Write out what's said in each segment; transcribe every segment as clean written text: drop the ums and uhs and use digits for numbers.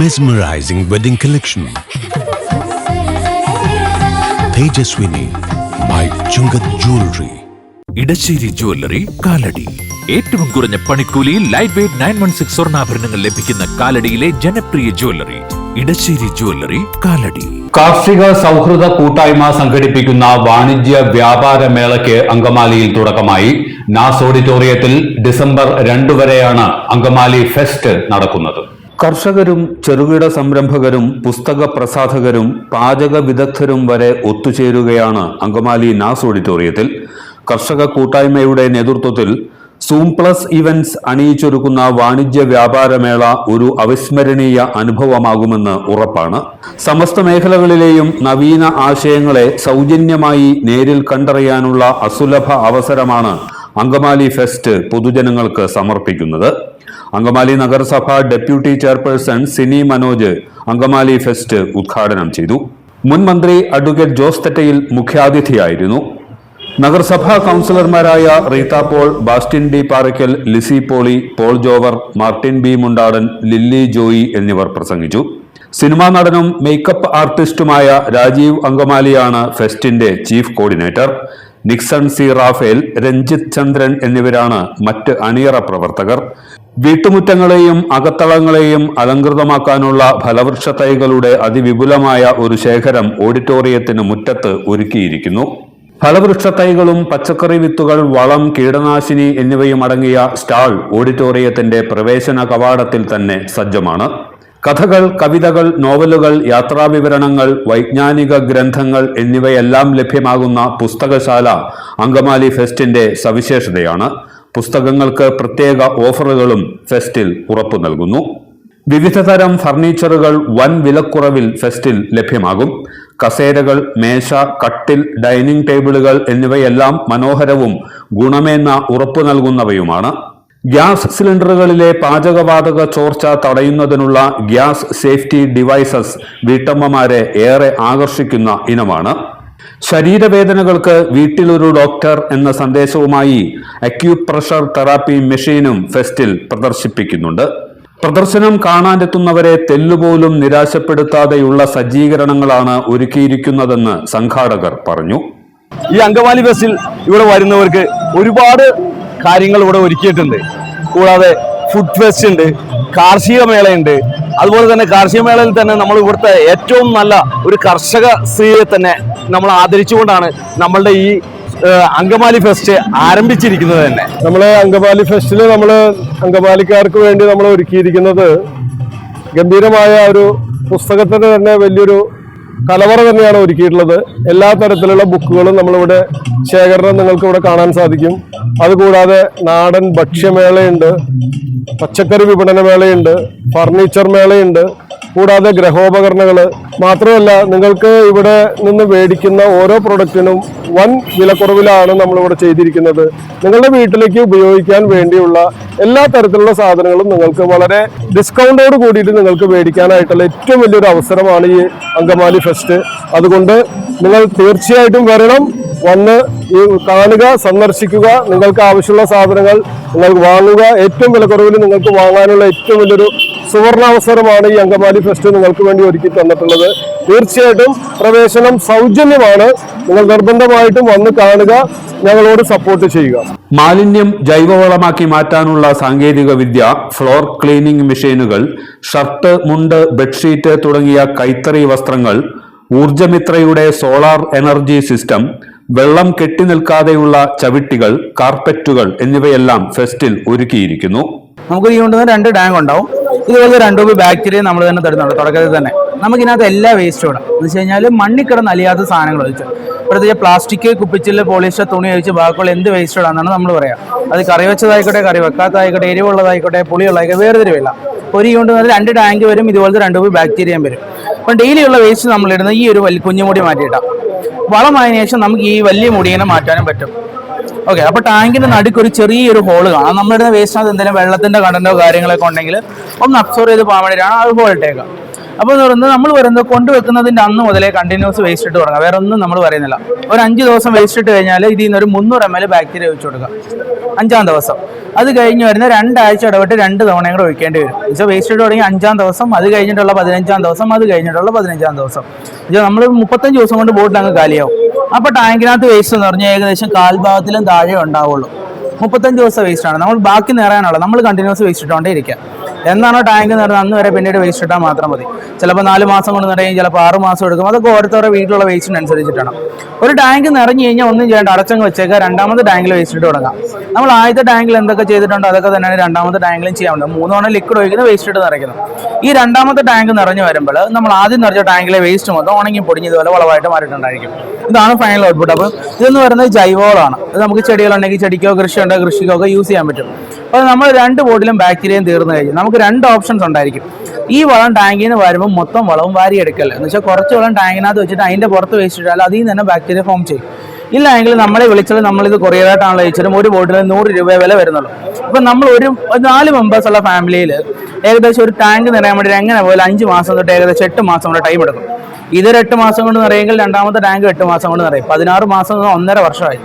Mesmerizing wedding collection. Tejaswini by Chungat Jewelry. Edasseri jewellery Kalady. ഏറ്റവും കുറഞ്ഞ പണിക്കൂലിയിൽ ലൈറ്റ് വെയ്റ്റ് 916 സ്വർണ്ണാഭരണങ്ങൾ ലഭിക്കുന്ന കാലടിയിലെ ജനപ്രിയ ജ്വല്ലറി ഇടശ്ശേരി ജ്വല്ലറി കാലടി. കാർഷിക സൗഹൃദ കൂട്ടായ്മ സംഘടിപ്പിക്കുന്ന വാണിജ്യ വ്യാപാര മേളയ്ക്ക് അങ്കമാലിയിൽ തുടക്കമായി. നാസ് ഓഡിറ്റോറിയത്തിൽ ഡിസംബർ 2 വരെയാണ് അങ്കമാലി ഫെസ്റ്റ് നടക്കുന്നത്. കർഷകരും ചെറുകിട സംരംഭകരും പുസ്തക പ്രസാധകരും പാചക വിദഗ്ധരും വരെ ഒത്തുചേരുകയാണ് അങ്കമാലി നാസ് ഓഡിറ്റോറിയത്തിൽ. കർഷക കൂട്ടായ്മയുടെ നേതൃത്വത്തിൽ സൂം പ്ലസ് ഇവന്റ്സ് അണിയിച്ചൊരുക്കുന്ന വാണിജ്യ വ്യാപാരമേള ഒരു അവിസ്മരണീയ അനുഭവമാകുമെന്ന് ഉറപ്പാണ്. സമസ്ത മേഖലകളിലെയും നവീന ആശയങ്ങളെ സൗജന്യമായി നേരിൽ കണ്ടറിയാനുള്ള അസുലഭ അവസരമാണ് അങ്കമാലി ഫെസ്റ്റ് പൊതുജനങ്ങൾക്ക് സമർപ്പിക്കുന്നത്. അങ്കമാലി നഗരസഭ deputy chairperson Sini Manoj Angamaly fest ഉദ്ഘാടനം ചെയ്തു. മുൻ മന്ത്രി അഡ്വക്കേറ്റ് ജോസ് തെറ്റയിൽ മുഖ്യാതിഥിയായിരുന്നു. നഗരസഭാ കൗൺസിലർമാരായ Reetha Paul, Bastin D Parakkal, Lissy Poly, Paul Jover, Martin B Mundadan, Lilly Joy എന്നിവർ പ്രസംഗിച്ചു. സിനിമാ നടനും മേക്കപ്പ് ആർട്ടിസ്റ്റുമായ രാജീവ് അങ്കമാലിയാണ് ഫെസ്റ്റിന്റെ chief coordinator. Nixon C Raphael, Ranjith Chandran എന്നിവരാണ് മറ്റ് അണിയറ പ്രവർത്തകർ. വീട്ടുമുറ്റങ്ങളെയും അകത്തളങ്ങളെയും അലങ്കൃതമാക്കാനുള്ള ഫലവൃക്ഷ തൈകളുടെ അതിവിപുലമായ ഒരു ശേഖരം ഓഡിറ്റോറിയത്തിന് മുറ്റത്ത് ഒരുക്കിയിരിക്കുന്നു. ഫലവൃക്ഷ തൈകളും പച്ചക്കറി വിത്തുകൾ, വളം, കീടനാശിനി എന്നിവയും അടങ്ങിയ സ്റ്റാൾ ഓഡിറ്റോറിയത്തിന്റെ പ്രവേശന കവാടത്തിൽ തന്നെ സജ്ജമാണ്. കഥകൾ, കവിതകൾ, നോവലുകൾ, യാത്രാവിവരണങ്ങൾ, വൈജ്ഞാനിക ഗ്രന്ഥങ്ങൾ എന്നിവയെല്ലാം ലഭ്യമാകുന്ന പുസ്തകശാല അങ്കമാലി ഫെസ്റ്റിന്റെ സവിശേഷതയാണ്. പുസ്തകങ്ങൾക്ക് പ്രത്യേക ഓഫറുകളും ഫെസ്റ്റിൽ ഉറപ്പു നൽകുന്നു. വിവിധ തരം ഫർണിച്ചറുകൾ വൻ വിലക്കുറവിൽ ഫെസ്റ്റിൽ ലഭ്യമാകും. കസേരകൾ, മേശ, കട്ടിൽ, ഡൈനിങ് ടേബിളുകൾ എന്നിവയെല്ലാം മനോഹരവും ഗുണമേന്മ ഉറപ്പു നൽകുന്നവയുമാണ്. ഗ്യാസ് സിലിണ്ടറുകളിലെ പാചകവാതക ചോർച്ച തടയുന്നതിനുള്ള ഗ്യാസ് സേഫ്റ്റി ഡിവൈസസ് വീട്ടമ്മമാരെ ഏറെ ആകർഷിക്കുന്ന ഇനമാണ്. ശരീരവേദനകൾക്ക് വീട്ടിലൊരു ഡോക്ടർ എന്ന സന്ദേശവുമായി അക്യൂപ്രഷർ തെറാപ്പി മെഷീനും ഫെസ്റ്റിൽ പ്രദർശിപ്പിക്കുന്നുണ്ട്. പ്രദർശനം കാണാനെത്തുന്നവരെ തെല്ലുപോലും നിരാശപ്പെടുത്താതെയുള്ള സജ്ജീകരണങ്ങളാണ് ഒരുക്കിയിരിക്കുന്നതെന്ന് സംഘാടകർ പറഞ്ഞു. ഈ അങ്കമാലി ഫെസ്റ്റിൽ ഇവിടെ വരുന്നവർക്ക് ഒരുപാട് കാര്യങ്ങൾ ഇവിടെ ഒരുക്കിയിട്ടുണ്ട്. കൂടാതെ ഫുഡ് ഫെസ്റ്റ് ഉണ്ട്, കാർഷിക മേളയുണ്ട്. അതുപോലെ തന്നെ കാർഷിക മേളയിൽ തന്നെ നമ്മൾ ഇവിടുത്തെ ഏറ്റവും നല്ല ഒരു കർഷക സ്ത്രീയെ തന്നെ നമ്മൾ ആദരിച്ചുകൊണ്ടാണ് നമ്മളുടെ ഈ അങ്കമാലി ഫെസ്റ്റ് ആരംഭിച്ചിരിക്കുന്നത് തന്നെ. നമ്മളെ അങ്കമാലി ഫെസ്റ്റിൽ നമ്മൾ അങ്കമാലിക്കാർക്ക് വേണ്ടി നമ്മൾ ഒരുക്കിയിരിക്കുന്നത് ഗംഭീരമായ ഒരു പുസ്തകത്തിന് തന്നെ വലിയൊരു കലവറ തന്നെയാണ് ഒരുക്കിയിട്ടുള്ളത്. എല്ലാ തരത്തിലുള്ള ബുക്കുകളും നമ്മളിവിടെ ശേഖരണം നിങ്ങൾക്ക് ഇവിടെ കാണാൻ സാധിക്കും. അതുകൂടാതെ നാടൻ ഭക്ഷ്യമേളയുണ്ട്, പച്ചക്കറി വിപണന മേളയുണ്ട്, ഫർണിച്ചർ മേളയുണ്ട്, കൂടാതെ ഗൃഹോപകരണങ്ങൾ മാത്രമല്ല, നിങ്ങൾക്ക് ഇവിടെ നിന്ന് മേടിക്കുന്ന ഓരോ പ്രൊഡക്റ്റിനും വൻ വിലക്കുറവിലാണ് നമ്മളിവിടെ ചെയ്തിരിക്കുന്നത്. നിങ്ങളുടെ വീട്ടിലേക്ക് ഉപയോഗിക്കാൻ വേണ്ടിയുള്ള എല്ലാ തരത്തിലുള്ള സാധനങ്ങളും നിങ്ങൾക്ക് വളരെ ഡിസ്കൗണ്ടോട് കൂടിയിട്ട് നിങ്ങൾക്ക് മേടിക്കാനായിട്ടുള്ള ഏറ്റവും വലിയൊരു അവസരമാണ് ഈ അങ്കമാലി ഫെസ്റ്റ്. അതുകൊണ്ട് നിങ്ങൾ തീർച്ചയായിട്ടും വരണം, വന്ന് കാണുക, സന്ദർശിക്കുക. നിങ്ങൾക്ക് ആവശ്യമുള്ള സാധനങ്ങൾ നിങ്ങൾക്ക് വാങ്ങുക. ഏറ്റവും വിലക്കുറവിൽ നിങ്ങൾക്ക് വാങ്ങാനുള്ള ഏറ്റവും വലിയൊരു സുവർണാവസരമാണ് ഈ അങ്കമാലി ഫെസ്റ്റ് നിങ്ങൾക്ക് വേണ്ടി ഒരുക്കി തന്നിട്ടുള്ളത്. തീർച്ചയായിട്ടും പ്രവേശനം സൗജന്യമാണ്. നിങ്ങൾ നിർബന്ധമായിട്ടും വന്ന് കാണുക, ഞങ്ങളോട് സപ്പോർട്ട് ചെയ്യുക. മാലിന്യം ജൈവവളമാക്കി മാറ്റാനുള്ള സാങ്കേതിക വിദ്യ, ഫ്ലോർ ക്ലീനിംഗ് മെഷീനുകൾ, ഷർട്ട്, മുണ്ട്, ബെഡ്ഷീറ്റ് തുടങ്ങിയ കൈത്തറി വസ്ത്രങ്ങൾ, ഊർജമിത്രയുടെ സോളാർ എനർജി സിസ്റ്റം, വെള്ളം കെട്ടി നിൽക്കാതെയുള്ള ചവിട്ടികൾ, കാർപ്പറ്റുകൾ എന്നിവയെല്ലാം ഫെസ്റ്റിൽ ഒരുക്കിയിരിക്കുന്നു. നമുക്ക് ഈ കൊണ്ടുവന്ന 2 ടാങ്ക് ഉണ്ടാവും. ഇതുപോലെ 2 ബാക്ടീരിയ നമ്മൾ തന്നെ തരുന്നുണ്ട്. തുടക്കത്തിൽ തന്നെ നമുക്കിതിനകത്ത് എല്ലാ വേസ്റ്റും ഇടാം. എന്ന് വെച്ച് കഴിഞ്ഞാൽ മണ്ണിൽ കിടന്ന് അലിയാത്ത സാധനങ്ങൾ വെച്ച്, പ്രത്യേകിച്ച് പ്ലാസ്റ്റിക്, കുപ്പിച്ചില്, പോളിസ്റ്റർ തുണി ഒഴിച്ച് ബാക്കിയുള്ള എന്ത് വേസ്റ്റ് ഇടാന്നാണ് നമ്മൾ പറയാം. അത് കറി വെച്ചതായിക്കോട്ടെ, കറി വെക്കാത്തതായിക്കോട്ടെ, എരിവുള്ളതായിക്കോട്ടെ, പുളിയുള്ളതായിക്കോട്ടെ, വേർതിരിവില്ല. ഒരു കൊണ്ടുവന്ന് 2 ടാങ്ക് വരും. ഇതുപോലത്തെ 2 ബാക്ടീരിയയും വരും. അപ്പം ഡെയിലിയുള്ള വേസ്റ്റ് നമ്മളിടുന്ന ഈ ഒരു കുഞ്ഞുമുടി മാറ്റിയിട്ടാം. വളമായതിനു ശേഷം നമുക്ക് ഈ വലിയ മുടിയിനെ മാറ്റാനും പറ്റും. ഓക്കെ, അപ്പോൾ ടാങ്കിന്റെ നടുക്ക് ഒരു ചെറിയൊരു ഹോള് കാണാം. നമ്മുടെ വേസ്റ്റിനകത്ത് എന്തെങ്കിലും വെള്ളത്തിന്റെ കണ്ടന്റോ കാര്യങ്ങളൊക്കെ ഉണ്ടെങ്കിൽ ഒന്ന് അബ്സോർവ് ചെയ്ത് പോകാൻ വേണ്ടിയിട്ടാണ് അത് ഹോൾ ഇട്ടേക്കാം. അപ്പോൾ എന്ന് പറയുന്നത് നമ്മൾ പറയുന്നത് കൊണ്ടുവെക്കുന്നതിൻ്റെ അന്ന് മുതലേ കണ്ടിന്യൂസ് വേസ്റ്റ് ഇട്ട് തുടങ്ങാം. വേറെ ഒന്നും നമ്മൾ പറയുന്നില്ല. ഒരു 5 ദിവസം വേസ്റ്റ് ഇട്ട് കഴിഞ്ഞാൽ ഇതിൽ നിന്ന് ഒരു 300 ml ബാക്ടീരിയ ഒഴിച്ചു കൊടുക്കുക 5-ാം ദിവസം. അത് കഴിഞ്ഞ് വരുന്ന 2 ആഴ്ച ഇടവിട്ട് 2 തവണയും കൂടെ ഒഴിക്കേണ്ടി വരും. പക്ഷേ വേസ്റ്റ് ഇട്ട് തുടങ്ങി 5-ാം ദിവസം, അത് കഴിഞ്ഞിട്ടുള്ള 15-ാം ദിവസം, അത് കഴിഞ്ഞിട്ടുള്ള 15-ാം ദിവസം. നമ്മൾ 35 ദിവസം കൊണ്ട് ബോട്ടിൽ അങ്ങ് കാലിയാവും. അപ്പോൾ ടാങ്കിനകത്ത് വേസ്റ്റ് എന്ന് പറഞ്ഞാൽ ഏകദേശം 1/4 ഭാഗത്തിലും താഴെ ഉണ്ടാവുള്ളൂ. 35 ദിവസം വേസ്റ്റാണ്. നമ്മൾ ബാക്കി നിറയാനുള്ള നമ്മൾ കണ്ടിന്യൂസ് വേസ്റ്റ് ഇട്ടുകൊണ്ടേ ഇരിക്കുക. എന്നാണോ ടാങ്ക് നിറഞ്ഞത് അന്ന് വരെ പിന്നീട് വേസ്റ്റ് ഇട്ടാൽ മാത്രം മതി. ചിലപ്പോൾ 4 മാസം കൊണ്ട് നിറയും, ചിലപ്പോൾ 6 മാസം എടുക്കും. അതൊക്കെ ഓരോരുത്തരുടെ വീട്ടിലുള്ള വേസ്റ്റിനനുസരിച്ചിട്ടാണ്. ഒരു ടാങ്ക് നിറഞ്ഞു കഴിഞ്ഞാൽ ഒന്നും ചെയ്യേണ്ട, അടച്ചങ്ങ് വെച്ചേക്കുക. 2ാമത്തെ ടാങ്കിൽ വേസ്റ്റ് ഇട്ട് തുടങ്ങാം. നമ്മൾ ആദ്യത്തെ ടാങ്കിൽ എന്തൊക്കെ ചെയ്തിട്ടുണ്ടോ അതൊക്കെ തന്നെയാണ് 2ാമത്തെ ടാങ്കിലും ചെയ്യാറുണ്ട്. 3 തവണ ലിക്വിഡ് ഒഴിക്കുന്നത്, വേസ്റ്റ് ഇട്ട് നിറയ്ക്കുന്നത്. ഈ 2ാമത്തെ ടാങ്ക് നിറഞ്ഞു വരുമ്പോൾ നമ്മൾ ആദ്യം നിറച്ച ടാങ്കിലെ വേസ്റ്റ് മൊത്തം ഉണങ്ങി പൊടിഞ്ഞ് ഇതുപോലെ വളമായിട്ട് മാറിയിട്ടുണ്ടായിരിക്കും. ഇതാണ് ഫൈനൽ ഔട്ട്പുട്ട്. അപ്പോൾ ഇതെന്ന് പറയുന്നത് ജൈവവളമാണ്. ഇത് നമുക്ക് ചെടികളുണ്ടെങ്കിൽ ചെടിക്കോ കൃഷിയുണ്ടോ കൃഷിക്കോ ഒക്കെ യൂസ് ചെയ്യാൻ പറ്റും. അപ്പോൾ നമ്മൾ 2 ബോട്ടിലും ബാക്ടീരിയയും തീർന്നു കഴിഞ്ഞു നമുക്ക് 2 ഓപ്ഷൻസ് ഉണ്ടായിരിക്കും. ഈ വളം ടാങ്കിൽ നിന്ന് വരുമ്പോൾ മൊത്തം വളവും വാരിയെടുക്കല്ല. എന്ന് വെച്ചാൽ കുറച്ച് വളം ടാങ്കിനകത്ത് വെച്ചിട്ട് അതിൻ്റെ പുറത്ത് വേസ്റ്റ് ഇട്ടാൽ അതിൽ നിന്ന് തന്നെ ബാക്ടീരിയ ഫോം ചെയ്യും. ഇല്ല എങ്കിൽ നമ്മളെ വിളിച്ചാൽ നമ്മളിത് കൊറിയറായിട്ടാണല്ലോ അയച്ചാലും ഒരു ബോട്ടിൽ 100 രൂപ വില വരുന്നുള്ളൂ. അപ്പം നമ്മൾ ഒരു 4 മെമ്പേഴ്സ് ഉള്ള ഫാമിലിയിൽ ഏകദേശം ഒരു ടാങ്ക് നിറയാൻ വേണ്ടി എങ്ങനെ പോലും 5 മാസം തൊട്ട് ഏകദേശം 8 മാസം കൊണ്ട് ടൈം എടുക്കും. ഇതൊരു 8 മാസം കൊണ്ട് നിറയെങ്കിൽ 2ാമത്തെ ടാങ്ക് 8 മാസം കൊണ്ട് നിറയും. 16 മാസം 1.5 വർഷമായി.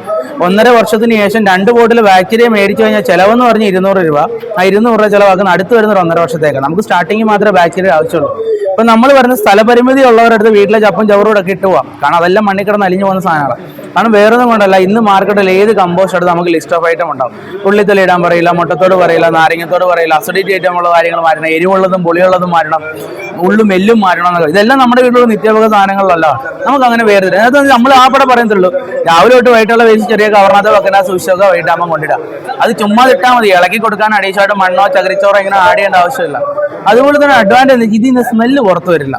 1.5 വർഷത്തിന് ശേഷം 2 ബോട്ടിൽ ബാക്ടീരിയ മേടിച്ചു കഴിഞ്ഞാൽ ചിലവെന്ന് പറഞ്ഞാൽ 200 രൂപ. ആ 200 രൂപ ചിലവാക്കുന്ന അടുത്ത് വരുന്ന 1.5 വർഷത്തേക്ക്. നമുക്ക് സ്റ്റാർട്ടിങ് മാത്രമേ ബാക്ടീരിയ ആവശ്യമുള്ളൂ. ഇപ്പം നമ്മൾ പറയുന്ന സ്ഥലപരിമിതി ഉള്ളവരടുത്ത് വീട്ടിലെ ചപ്പും ചവറും ഒക്കെ ഇട്ട് പോവാം. കാരണം അതെല്ലാം മണ്ണിൽ കിടന്ന് അലിഞ്ഞു പോകുന്ന സാധനമാണ്. കാരണം വേറൊന്നും കൊണ്ടല്ല, ഇന്ന് മാർക്കറ്റിൽ ഏത് കമ്പോസ്റ്റ് എടുത്ത് നമുക്ക് ലിസ്റ്റ് ഓഫ് ഐറ്റം ഉണ്ടാവും. ഉള്ളിത്തല ഇടാൻ പറയില്ല, മുട്ടത്തോട് പറയില്ല, നാരങ്ങത്തോട് പറയില്ല, അസിഡിറ്റി ഐറ്റമുള്ള കാര്യങ്ങൾ മാറ്റണം, എരിവുള്ളതും പുളിയുള്ളതും മാറ്റണം, ഉള്ളും എല്ലും മാറ്റണം എന്നൊക്കെ. ഇതെല്ലാം നമ്മുടെ വീട്ടിലുള്ള നിത്യോപയോഗ സാധനങ്ങളിലല്ല. നമുക്ക് അങ്ങനെ വേറെ അതിനകത്ത് നമ്മൾ ആ പടം പറയത്തുള്ളൂ. രാവിലെ തൊട്ട് വൈകിട്ടുള്ള വേസ്റ്റ് ചെറിയ കവർണാത്ത വെക്കുന്ന സൂക്ഷിച്ചൊക്കെ വൈകിട്ടാകുമ്പോൾ കൊണ്ടിടാം. അത് ചുമ്മാ ഇട്ടാൽ മതി. ഇളക്കി കൊടുക്കാൻ അഡീഷണലായിട്ട് മണ്ണോ ചകിരിച്ചോറോ ഇങ്ങനെ ആഡ് ചെയ്യേണ്ട ആവശ്യമില്ല. അതുപോലെ തന്നെ അഡ്വാൻറ്റേജ് ഇതിൽ നിന്ന് സ്മെല്ല് പുറത്ത് വരില്ല.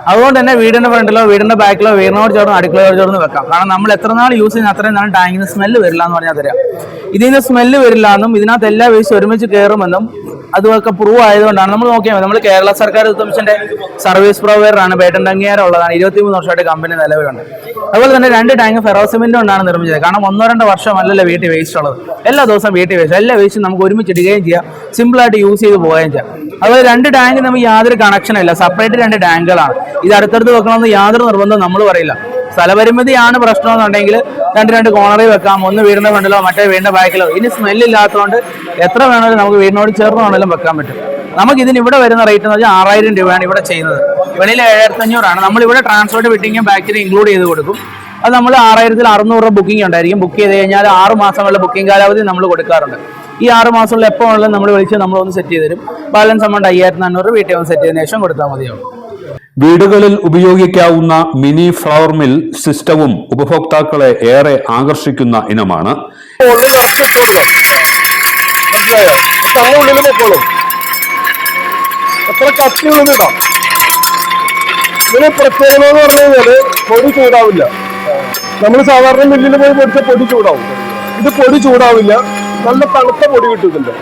അതുകൊണ്ട് തന്നെ വീടിന്റെ ഫ്രണ്ടിലോ വീടിന്റെ ബാക്കിലോ വീടിനോട് ചേർന്ന് അടുക്കളയോട് ചേർന്ന് വെക്കാം. കാരണം നമ്മൾ എത്ര നാൾ യൂസ് ചെയ്യുന്ന അത്രയും നാൾ ടാങ്കിൽ നിന്ന് സ്മെല്ല് വരില്ല എന്ന് പറഞ്ഞാൽ തരാം. ഇതിൽ നിന്ന് സ്മെല്ല് വരില്ല എന്നും ഇതിനകത്ത് എല്ലാ വേസ്റ്റ് ഒരുമിച്ച് കയറുമെന്നും അതൊക്കെ പ്രൂവ് ആയതുകൊണ്ടാണ് നമ്മൾ നോക്കിയാൽ മതി. നമ്മൾ കേരള സർക്കാർ കമ്മീഷന്റെ സർവീസ് പ്രൊവൈഡറാണ്, പേറ്റന്റ് അംഗീകാരം ഉള്ളതാണ്. 23 വർഷമായിട്ട് കമ്പനി നിലവിലുണ്ട്. അതുപോലെ തന്നെ 2 ടാങ്ക് ഫെറോസിമെന്റ് കൊണ്ടാണ് നിർമ്മിച്ചത്. കാരണം 1-2 വർഷമല്ലല്ലോ വീട്ടിൽ വേസ്റ്റ് ഉള്ളത്. എല്ലാ ദിവസവും വീട്ടിൽ വേസ്റ്റ്, എല്ലാ വേസ്റ്റും നമുക്ക് ഒരുമിച്ച് ഇടുകയും ചെയ്യാം, സിമ്പിളായിട്ട് യൂസ് ചെയ്ത് പോവുകയും ചെയ്യാം. അതുപോലെ 2 ടാങ്ക് നമുക്ക് യാതൊരു കണക്ഷനും ഇല്ല, സെപ്പറേറ്റ് 2 ടാങ്കുകളാണ്. ഇത് അടുത്തടുത്ത് വെക്കണമെന്ന് യാതൊരു നിർബന്ധം നമ്മൾ പറയില്ല. സ്ഥലപരിമിതിയാണ് പ്രശ്നമെന്നുണ്ടെങ്കിൽ 2 കോണറിൽ വെക്കാം, ഒന്ന് വീടിന്റെ ഫ്രണ്ടിലോ മറ്റേ വീടിന്റെ ബാക്കിലോ. ഇനി സ്മെല്ലില്ലാത്തതുകൊണ്ട് എത്ര വേണമെങ്കിലും നമുക്ക് വീടിനോട് ചേർന്ന് വേണമെങ്കിലും വെക്കാൻ പറ്റും. നമുക്ക് ഇതിന് ഇവിടെ വരുന്ന റേറ്റ് എന്ന് വെച്ചാൽ 6000 രൂപയാണ് ഇവിടെ ചെയ്യുന്നത്. വെളിയിൽ 7500 നമ്മളിവിടെ ട്രാൻസ്പോർട്ട് ഫിറ്റിങ്ങും ബാക്ടീരിയ ഇൻക്ലൂഡ് ചെയ്ത് കൊടുക്കും. അത് നമ്മൾ 6600 രൂപ ബുക്കിംഗ് ഉണ്ടായിരിക്കും. ബുക്ക് ചെയ്ത് കഴിഞ്ഞാൽ 6 മാസമുള്ള ബുക്കിംഗ് കാലാവധി നമ്മൾ കൊടുക്കാറുണ്ട്. ഈ 6 മാസമുള്ള എപ്പോൾ ഉള്ളത് നമ്മൾ വിളിച്ച് നമ്മളൊന്ന് സെറ്റ് ചെയ്ത് തരും. ബാലൻസ് അമൗണ്ട് 5400 വീട്ടിൽ വന്ന് സെറ്റ് ചെയ്തതിനു ശേഷം കൊടുത്താൽ മതിയാവും. വീടുകളിൽ ഉപയോഗിക്കാവുന്ന മിനി ഫ്ലവർ മിൽ സിസ്റ്റവും ഉപഭോക്താക്കളെ ഏറെ ആകർഷിക്കുന്ന ഇനമാണ്. എത്ര കട്ടിയുള്ളത് ഇടാം. ഇതിന് പ്രത്യേകത എന്ന് പറഞ്ഞു കഴിഞ്ഞാല് പൊടി ചൂടാവില്ല. നമ്മൾ സാധാരണ മില്ലിൽ പോയി പൊടിച്ച പൊടി ചൂടാവും. ഇത് പൊടി ചൂടാവില്ല, നല്ല തണുത്ത പൊടി കിട്ടുന്നുണ്ട്.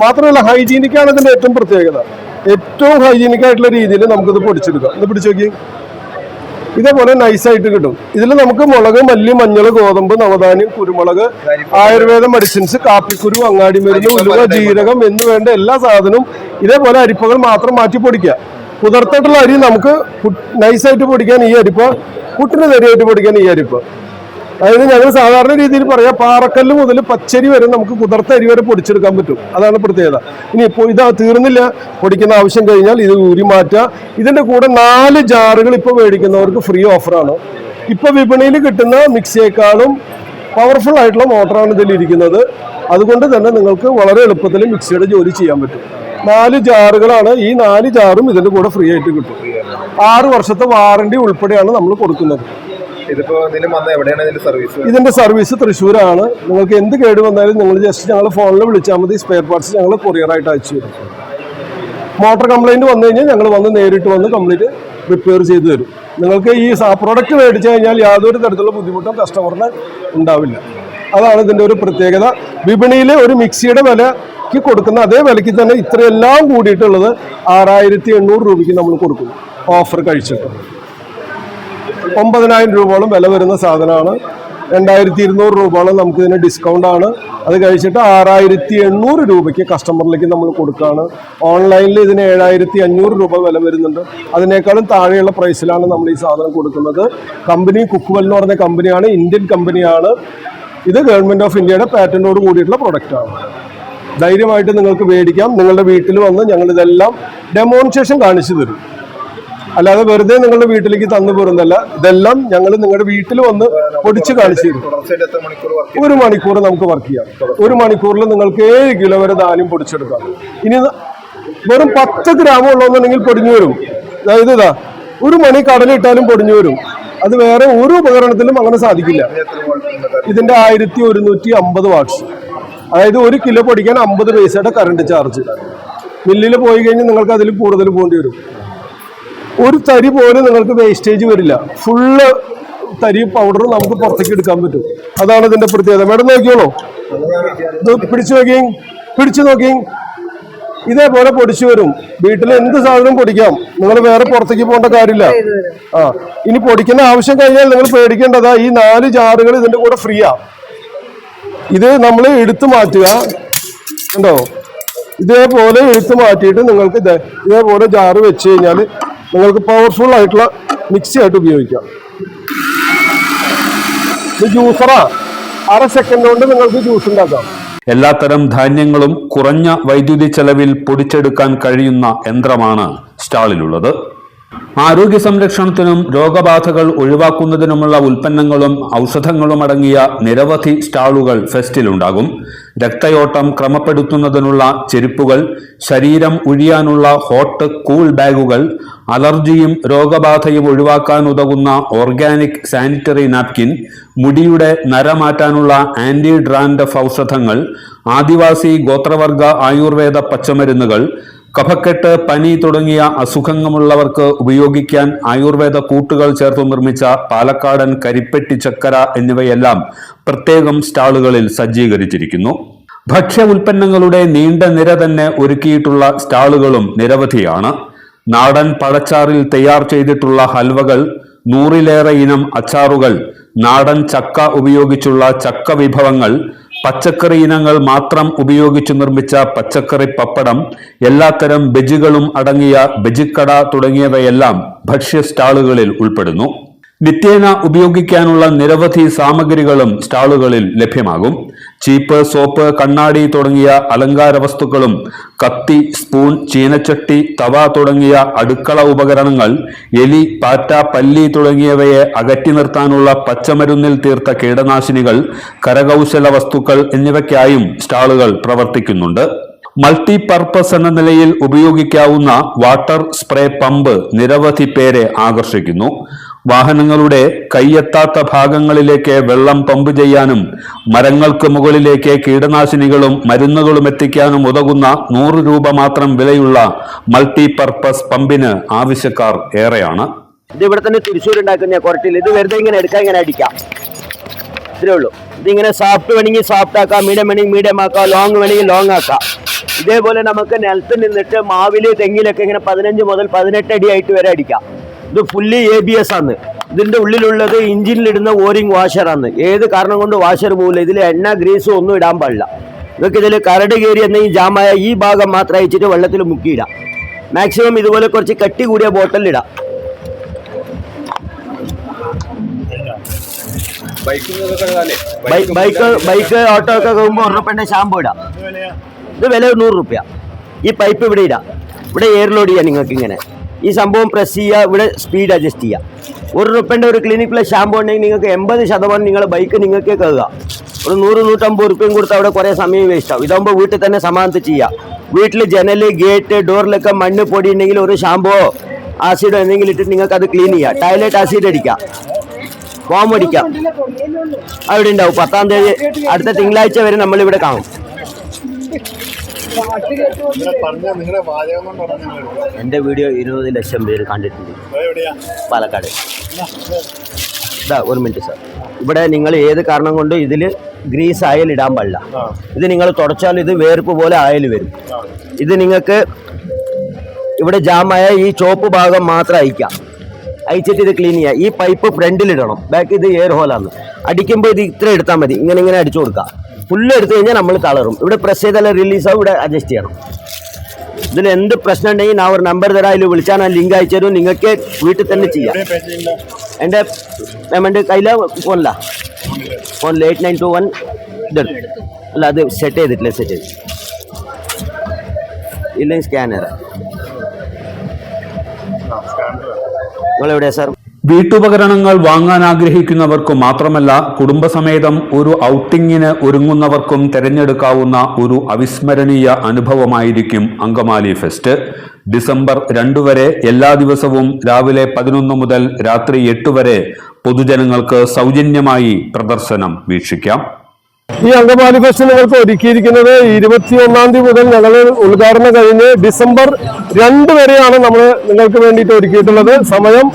മാത്രമല്ല ഹൈജീനിക്കാണ് ഇതിന്റെ ഏറ്റവും പ്രത്യേകത. ഏറ്റവും ഹൈജീനിക് ആയിട്ടുള്ള രീതിയിൽ നമുക്കിത് പൊടിച്ചെടുക്കാം. ഇത് പിടിച്ചു നോക്കി, ഇതേപോലെ നൈസായിട്ട് കിട്ടും. ഇതിൽ നമുക്ക് മുളക്, മല്ലി, മഞ്ഞൾ, ഗോതമ്പ്, നവധാന്യം, കുരുമുളക്, ആയുർവേദ മെഡിസിൻസ്, കാപ്പിക്കുരു, അങ്ങാടി മരുന്ന്, ഉലുവ, ജീരകം എന്ന് വേണ്ട എല്ലാ സാധനവും ഇതേപോലെ അരിപ്പകൾ മാത്രം മാറ്റി പൊടിക്കുക. കുതിർത്തിട്ടുള്ള അരി നമുക്ക് നൈസായിട്ട് പൊടിക്കാൻ ഈ അരിപ്പ, പുട്ടിന് തരിയായിട്ട് പൊടിക്കാൻ ഈ അരിപ്പ. അതായത് ഞങ്ങൾ സാധാരണ രീതിയിൽ പറയാം, പാറക്കല്ല് മുതൽ പച്ചരി വരെ നമുക്ക് കുതിർത്ത അരി വരെ പൊടിച്ചെടുക്കാൻ പറ്റും. അതാണ് പ്രത്യേകത. ഇനി ഇപ്പോൾ ഇതാ തീർന്നില്ല, പൊടിക്കുന്ന ആവശ്യം കഴിഞ്ഞാൽ ഇത് ഊരി മാറ്റുക. ഇതിന്റെ കൂടെ 4 ജാറുകൾ ഇപ്പോൾ മേടിക്കുന്നവർക്ക് ഫ്രീ ഓഫറാണ്. ഇപ്പൊ വിപണിയിൽ കിട്ടുന്ന മിക്സിയേക്കാളും പവർഫുൾ ആയിട്ടുള്ള മോട്ടറാണ് ഇതിലിരിക്കുന്നത്. അതുകൊണ്ട് തന്നെ നിങ്ങൾക്ക് വളരെ എളുപ്പത്തിൽ മിക്സിയുടെ ജോലി ചെയ്യാൻ പറ്റും. 4 ജാറുകളാണ്. ഈ 4 ജാറും ഇതിന്റെ കൂടെ ഫ്രീ ആയിട്ട് കിട്ടും. 6 വർഷത്തെ വാറണ്ടി ഉൾപ്പെടെയാണ് നമ്മൾ കൊടുക്കുന്നത്. ഇതിന്റെ സർവീസ് തൃശ്ശൂരാണ്. നിങ്ങൾക്ക് എന്ത് കേട് വന്നാലും നിങ്ങൾ ജസ്റ്റ് ഞങ്ങൾ ഫോണിൽ വിളിച്ചാൽ മതി. സ്പെയർ പാർട്സ് ഞങ്ങൾ കൊറിയറായിട്ട് അയച്ചു തരും. മോട്ടോർ കംപ്ലൈന്റ് വന്നു കഴിഞ്ഞാൽ ഞങ്ങൾ വന്ന് നേരിട്ട് വന്ന് കംപ്ലീറ്റ് റിപ്പയർ ചെയ്തു തരും. നിങ്ങൾക്ക് ഈ പ്രോഡക്റ്റ് മേടിച്ചു കഴിഞ്ഞാൽ യാതൊരു തരത്തിലുള്ള ബുദ്ധിമുട്ടും കസ്റ്റമറിന് ഉണ്ടാവില്ല. അതാണ് ഇതിന്റെ ഒരു പ്രത്യേകത. വിപണിയിൽ ഒരു മിക്സിയുടെ വിലക്ക് കൊടുക്കുന്ന അതേ വിലയ്ക്ക് തന്നെ ഇത്രയെല്ലാം കൂടിയിട്ടുള്ളത് 6800 രൂപയ്ക്ക് നമ്മൾ കൊടുക്കുന്നു. ഓഫർ കഴിച്ചിട്ട് 9000 രൂപയോളം വില വരുന്ന സാധനമാണ്. 2200 രൂപയോളം നമുക്ക് ഇതിന് ഡിസ്കൗണ്ട് ആണ്. അത് കഴിച്ചിട്ട് 6800 രൂപയ്ക്ക് കസ്റ്റമറിലേക്ക് നമ്മൾ കൊടുക്കുകയാണ്. ഓൺലൈനിൽ ഇതിന് 7500 രൂപ വില വരുന്നുണ്ട്. അതിനേക്കാളും താഴെയുള്ള പ്രൈസിലാണ് നമ്മൾ ഈ സാധനം കൊടുക്കുന്നത്. കമ്പനി കുക്ക്വെൽ എന്ന് പറഞ്ഞ കമ്പനിയാണ്, ഇന്ത്യൻ കമ്പനിയാണ്. ഇത് ഗവൺമെൻറ് ഓഫ് ഇന്ത്യയുടെ പാറ്റന്റോട് കൂടിയിട്ടുള്ള പ്രൊഡക്റ്റാണ്. ധൈര്യമായിട്ട് നിങ്ങൾക്ക് മേടിക്കാം. നിങ്ങളുടെ വീട്ടിൽ വന്ന് ഞങ്ങൾ ഇതെല്ലാം ഡെമോൺസ്ട്രേഷൻ കാണിച്ചു തരും. അല്ലാതെ വെറുതെ നിങ്ങളുടെ വീട്ടിലേക്ക് തന്നു പോരുന്നല്ല, ഇതെല്ലാം ഞങ്ങൾ നിങ്ങളുടെ വീട്ടിൽ വന്ന് പൊടിച്ച് കാണിച്ചു തരും. 1 മണിക്കൂർ നമുക്ക് വർക്ക് ചെയ്യാം. 1 മണിക്കൂറിൽ നിങ്ങൾക്ക് 7 കിലോ വരെ ധാന്യം പൊടിച്ചെടുക്കാം. ഇനി വെറും 10 ഗ്രാം ഉള്ളതെന്നുണ്ടെങ്കിൽ പൊടിഞ്ഞു വരും. അതായത് 1 മണി കടലിട്ടാലും പൊടിഞ്ഞു വരും. അത് വേറെ ഒരു ഉപകരണത്തിലും അങ്ങനെ സാധിക്കില്ല. ഇതിന്റെ 1150 വാട്ട്സ്, അതായത് 1 കിലോ പൊടിക്കാൻ 50 പൈസയുടെ കറണ്ട് ചാർജ്. മില്ലിൽ പോയി കഴിഞ്ഞാൽ നിങ്ങൾക്ക് അതിൽ കൂടുതൽ പോകേണ്ടി വരും. ഒരു തരി പോലും നിങ്ങൾക്ക് വേസ്റ്റേജ് വരില്ല. ഫുള്ള് തരി പൗഡർ നമുക്ക് പുറത്തേക്ക് എടുക്കാൻ പറ്റും. അതാണ് ഇതിന്റെ പ്രത്യേകത. മേഡം നോക്കിയോളൂ, പിടിച്ചു നോക്കി ഇതേപോലെ പൊടിച്ചു വരും. വീട്ടിൽ എന്ത് സാധനം പൊടിക്കാം, നിങ്ങൾ വേറെ പുറത്തേക്ക് പോകേണ്ട കാര്യമില്ല. ഇനി പൊടിക്കുന്ന ആവശ്യം കഴിഞ്ഞാൽ നിങ്ങൾ പേടിക്കേണ്ടതാ, ഈ 4 ജാറുകൾ ഇതിന്റെ കൂടെ ഫ്രീയാ. ഇത് നമ്മൾ എടുത്തു മാറ്റുക, ഉണ്ടോ? ഇതേപോലെ എടുത്തു മാറ്റിയിട്ട് നിങ്ങൾക്ക് ഇതേപോലെ ജാറ് വെച്ച് കഴിഞ്ഞാൽ നിങ്ങൾക്ക് പവർഫുൾ ആയിട്ടുള്ള മിക്സി ആയിട്ട് ഉപയോഗിക്കാം. ഇത് ജ്യൂസറാ, 1/2 സെക്കൻഡ് കൊണ്ട് നിങ്ങൾക്ക് ജ്യൂസ് ഉണ്ടാക്കാം. എല്ലാത്തരം ധാന്യങ്ങളും കുറഞ്ഞ വൈദ്യുതി ചെലവിൽ പൊടിച്ചെടുക്കാൻ കഴിയുന്ന യന്ത്രമാണ് സ്റ്റാളിലുള്ളത്. ആരോഗ്യ സംരക്ഷണത്തിനും രോഗബാധകൾ ഒഴിവാക്കുന്നതിനുമുള്ള ഉൽപ്പന്നങ്ങളും ഔഷധങ്ങളും അടങ്ങിയ നിരവധി സ്റ്റാളുകൾ ഫെസ്റ്റിലുണ്ടാകും. രക്തയോട്ടം ക്രമപ്പെടുത്തുന്നതിനുള്ള ചെരുപ്പുകൾ, ശരീരം ഒഴിയാനുള്ള ഹോട്ട് കൂൾ ബാഗുകൾ, അലർജിയും രോഗബാധയും ഒഴിവാക്കാൻ ഉതകുന്ന ഓർഗാനിക് സാനിറ്ററി നാപ്കിൻ, മുടിയുടെ നര മാറ്റാനുള്ള ആന്റി ഡ്രാൻഡഫ് ഔഷധങ്ങൾ, ആദിവാസി ഗോത്രവർഗ ആയുർവേദ പച്ചമരുന്നുകൾ, കഫക്കെട്ട്, പനി തുടങ്ങിയ അസുഖങ്ങളുള്ളവർക്ക് ഉപയോഗിക്കാൻ ആയുർവേദ കൂട്ടുകൾ ചേർത്ത് നിർമ്മിച്ച പാലക്കാടൻ കരിപ്പെട്ടി ചക്കര എന്നിവയെല്ലാം പ്രത്യേകം സ്റ്റാളുകളിൽ സജ്ജീകരിച്ചിരിക്കുന്നു. ഭക്ഷ്യ ഉൽപ്പന്നങ്ങളുടെ നീണ്ട നിര തന്നെ ഒരുക്കിയിട്ടുള്ള സ്റ്റാളുകളും നിരവധിയാണ്. നാടൻ പഴച്ചാറിൽ തയ്യാർ ചെയ്തിട്ടുള്ള ഹൽവകൾ, 100-ലേറെ ഇനം അച്ചാറുകൾ, നാടൻ ചക്ക ഉപയോഗിച്ചുള്ള ചക്ക വിഭവങ്ങൾ, പച്ചക്കറി ഇനങ്ങൾ മാത്രം ഉപയോഗിച്ച് നിർമ്മിച്ച പച്ചക്കറി പപ്പടം, എല്ലാത്തരം ബജികളും അടങ്ങിയ ബജിക്കട തുടങ്ങിയവയെല്ലാം ഭക്ഷ്യ സ്റ്റാളുകളിൽ ഉൾപ്പെടുന്നു. നിത്യേന ഉപയോഗിക്കാനുള്ള നിരവധി സാമഗ്രികളും സ്റ്റാളുകളിൽ ലഭ്യമാകും. ചീപ്പ്, സോപ്പ്, കണ്ണാടി തുടങ്ങിയ അലങ്കാര വസ്തുക്കളും, കത്തി, സ്പൂൺ, ചീനച്ചട്ടി, തവ തുടങ്ങിയ അടുക്കള ഉപകരണങ്ങൾ, എലി, പാറ്റ, പല്ലി തുടങ്ങിയവയെ അകറ്റി നിർത്താനുള്ള പച്ചമരുന്നിൽ തീർത്ത കീടനാശിനികൾ, കരകൗശല വസ്തുക്കൾ എന്നിവയ്ക്കായും സ്റ്റാളുകൾ പ്രവർത്തിക്കുന്നുണ്ട്. മൾട്ടി പർപ്പസ് എന്ന നിലയിൽ ഉപയോഗിക്കാവുന്ന വാട്ടർ സ്പ്രേ പമ്പ് നിരവധി പേരെ ആകർഷിക്കുന്നു. വാഹനങ്ങളുടെ കൈയെത്താത്ത ഭാഗങ്ങളിലേക്ക് വെള്ളം പമ്പ് ചെയ്യാനും മരങ്ങൾക്ക് മുകളിലേക്ക് കീടനാശിനികളും മരുന്നുകളും എത്തിക്കാനും ഉതകുന്ന 100 രൂപ മാത്രം വിലയുള്ള മൾട്ടി പർപ്പസ് പമ്പിന് ആവശ്യക്കാർ ഏറെയാണ്. ഇത് ഇവിടെ തന്നെ തൃശ്ശൂർ ഉണ്ടാക്കുന്ന കൊരട്ടിൽ ഇത് വെറുതെ ഇങ്ങനെ എടുക്കാം, ഇങ്ങനെ അടിക്കാം, ഇത്രേ ഉള്ളൂ. ഇതിങ്ങനെ സോഫ്റ്റ് വേണമെങ്കിൽ സോഫ്റ്റ് ആക്കാം, മീഡിയം വേണമെങ്കിൽ മീഡിയം ആക്കാം, ലോങ് വേണമെങ്കിൽ ലോങ് ആക്കാം. ഇതേപോലെ നമുക്ക് നിലത്ത് നിന്നിട്ട് മാവില് തെങ്ങിലൊക്കെ ഇങ്ങനെ 15 മുതൽ 18 അടി ആയിട്ട് വരെ അടിക്കാം. ഇത് ഫുള്ളി ABS ആണ്. ഇതിൻ്റെ ഉള്ളിലുള്ളത് എഞ്ചിനിലിടുന്ന ഓറിംഗ് വാഷറാണ്. ഏത് കാരണം കൊണ്ട് വാഷർ പോകില്ല. ഇതിൽ എണ്ണ, ഗ്രീസ് ഒന്നും ഇടാൻ പാടില്ല. ഇതൊക്കെ ഇതിൽ കരട് കയറി എന്തെങ്കിലും ജാമായ ഈ ഭാഗം മാത്രം അയച്ചിട്ട് വെള്ളത്തിൽ മുക്കിയിടാം. മാക്സിമം ഇതുപോലെ കുറച്ച് കട്ടി കൂടിയ ബോട്ടലിലിടാം. ബൈക്ക് ഓട്ടോ ഒക്കെ പോകുമ്പോൾ 1 രൂപയുടെ ഷാമ്പു ഇടാം. ഇത് വില 100 രൂപ. ഈ പൈപ്പ് ഇവിടെ ഇടാം. ഇവിടെ എയർ ലോഡ് ചെയ്യാം. നിങ്ങൾക്ക് ഇങ്ങനെ ഈ സംഭവം പ്രസ് ചെയ്യുക, ഇവിടെ സ്പീഡ് അഡ്ജസ്റ്റ് ചെയ്യുക. 1 രൂപയുടെ ഒരു ക്ലിനിക് പ്ലസ് ഷാമ്പു ഉണ്ടെങ്കിൽ നിങ്ങൾക്ക് 80% നിങ്ങളുടെ ബൈക്ക് നിങ്ങൾക്ക് കഴുകുക. ഒരു 100-150 രൂപയും കൊടുത്ത് അവിടെ കുറേ സമയം വേസ്റ്റ് ആവും. ഇതാകുമ്പോൾ വീട്ടിൽ തന്നെ സമാധാനത്തിൽ ചെയ്യാം. വീട്ടിൽ ജനൽ, ഗേറ്റ്, ഡോറിലൊക്കെ മണ്ണ് പൊടി ഉണ്ടെങ്കിൽ ഒരു ഷാമ്പോ ആസിഡോ എന്തെങ്കിലും ഇട്ടിട്ട് നിങ്ങൾക്ക് അത് ക്ലീൻ ചെയ്യാം. ടോയ്ലറ്റ് ആസിഡ് അടിക്കാം, ഫോം അടിക്കാം. അവിടെ ഉണ്ടാവും. 10-ാം തീയതി അടുത്ത തിങ്കളാഴ്ച വരെ നമ്മളിവിടെ കാണും. എൻ്റെ വീഡിയോ 20 ലക്ഷം പേര് കണ്ടിട്ടുണ്ട്. പാലക്കാട്. ഇതാ 1 മിനിറ്റ് സാർ. ഇവിടെ നിങ്ങൾ ഏത് കാരണം കൊണ്ട് ഇതിൽ ഗ്രീസ് ആയിൽ ഇടാൻ പാടില്ല. ഇത് നിങ്ങൾ തുടച്ചാൽ ഇത് വേർപ്പ് പോലെ ആയിൽ വരും. ഇത് നിങ്ങൾക്ക് ഇവിടെ ജാമായ ഈ ചോപ്പ് ഭാഗം മാത്രം അയക്കാം. അയച്ചിട്ട് ഇത് ക്ലീൻ ചെയ്യുക. ഈ പൈപ്പ് ഫ്രണ്ടിലിടണം, ബാക്ക് ഇത് എയർ ഹോളാണ്. അടിക്കുമ്പോൾ ഇത് ഇത്ര എടുത്താൽ മതി, ഇങ്ങനെ ഇങ്ങനെ അടിച്ചു കൊടുക്കുക. ഫുള്ള് എടുത്തു കഴിഞ്ഞാൽ നമ്മൾ കളറും. ഇവിടെ പ്രസ് ചെയ്താൽ റിലീസാവും, ഇവിടെ അഡ്ജസ്റ്റ് ചെയ്യണം. ഇതിൽ എന്ത് പ്രശ്നം ഉണ്ടെങ്കിൽ ഞാൻ ഒരു നമ്പർ തരാം, അതിൽ വിളിച്ചാൽ ഞാൻ ലിങ്ക് അയച്ചു തരും. നിങ്ങൾക്ക് വീട്ടിൽ തന്നെ ചെയ്യാം. എൻ്റെ പേയ്മെൻറ്റ് കയ്യില ഫോണില്ല, ഫോണിൽ 8921 അല്ല, അത് സെറ്റ് ചെയ്തിട്ടില്ല, സെറ്റ് ചെയ്ത് ഇല്ലെങ്കിൽ സ്കാനർ. നിങ്ങളെവിടെയാ സാർ? വീട്ടുപകരണങ്ങൾ വാങ്ങാൻ ആഗ്രഹിക്കുന്നവർക്കും മാത്രമല്ല കുടുംബസമേതം ഒരു ഔട്ടിങ്ങിന് ഒരുങ്ങുന്നവർക്കും തിരഞ്ഞെടുക്കാവുന്ന ഒരു അവിസ്മരണീയ അനുഭവമായിരിക്കും അങ്കമാലി ഫെസ്റ്റ്. ഡിസംബർ 2 വരെ എല്ലാ ദിവസവും രാവിലെ 11 മുതൽ രാത്രി 8 വരെ പൊതുജനങ്ങൾക്ക് സൗജന്യമായി പ്രദർശനം വീക്ഷിക്കാം. ഈ അങ്കമാലി ഫെസ്റ്റ് നിങ്ങൾക്ക് ഒരുക്കിയിരിക്കുന്നത് 21-ാം തീയതി മുതൽ ഞങ്ങൾ ഉദ്ഘാടനം കഴിഞ്ഞ് ഡിസംബർ 2 വരെയാണ് നമ്മൾ നിങ്ങൾക്ക് വേണ്ടിയിട്ട് ഒരുക്കിയിട്ടുള്ളത്. സമയം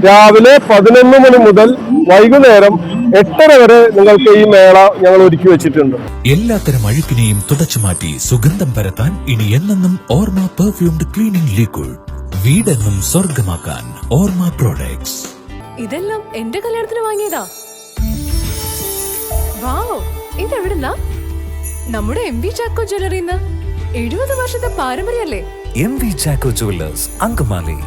രാവിലെ 11 മണി മുതൽ വൈകുന്നേരം 8:30 വരെ നിങ്ങൾക്ക് ഈ മേള ഞങ്ങൾ ഒരുക്കി വെച്ചിട്ടുണ്ട്. എല്ലാത്തരം അഴുക്കിനെയും തുടച്ചു മാറ്റി സുഗന്ധം പരത്താൻ ഇനി എന്നെന്നും ഓർമ്മ പെർഫ്യൂംഡ് ക്ലീനിംഗ് ലിക്വിഡ്. വീടെന്നും സ്വർഗമാക്കാൻ ഓർമ്മ പ്രോഡക്ട്സ്. ഇതെല്ലാം എന്റെ കല്യാണത്തിന് വാങ്ങിയതാ. വാവ്, ഇതെവിടുന്നാ? നമ്മുടെ MV ചാക്കോ ജ്വല്ലറിന്ന്. 70 വർഷത്തെ പാരമ്പര്യല്ലേ? MV Chacko jewellers, Angamaly.